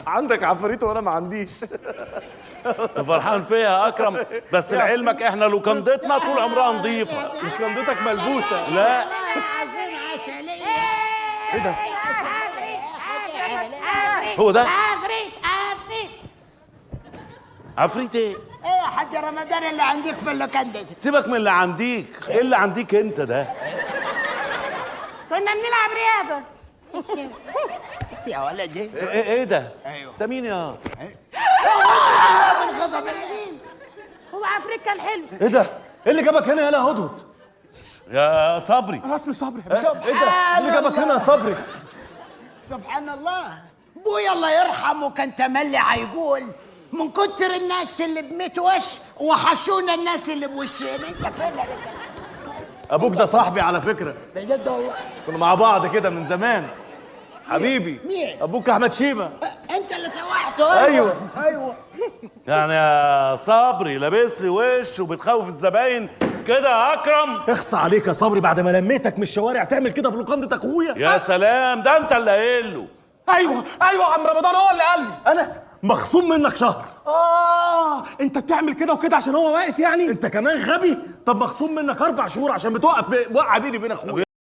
عندك عفاريت وانا ما عنديش. فرحان فيها يا اكرم، بس لعلمك احنا لوكندتنا طول عمرها نظيفه. لوكندتك ملبوسه. لا ايه ده؟ هو ده عفريت عفريت ايه؟ ايه يا حاج رمضان اللي عندك في اللوكندة؟ سيبك من اللي عنديك، ايه اللي عنديك انت ده؟ كنا بنلعب رياضة. يا ولدي ايه ده؟ ايوه ده مين يا؟ من غضب العين. هو عفريت كان حلو. ايه ده؟ ايه اللي جابك هنا يالا هدهد؟ يا صبري. انا اسمي صبري. ايه ده؟ ايه اللي جابك هنا يا صبري؟ سبحان الله، ابويا الله يرحمه كان تملي هيقول من كتر الناس اللي بميت وش وحشونا الناس اللي بوشين. انت فين يا رجل؟ ابوك ده صاحبي على فكره، بجد والله؟ كنا مع بعض كده من زمان. حبيبي. مين؟ ابوك احمد شيبه. انت اللي سوحته. ايوه ايوه. يعني يا صبري لابس لي وش وبتخوف الزباين كده يا اكرم؟ اخصى عليك يا صبري، بعد ما لميتك من الشوارع تعمل كده في لوكندة اخويا؟ يا سلام، ده انت اللي قايل له. ايوه يا عم رمضان هو اللي قال لي. انا مخصوم منك شهر. انت بتعمل كده وكده عشان هو واقف يعني؟ انت كمان غبي. طب مخصوم منك 4 شهور عشان بتوقع بيني وبين اخويا.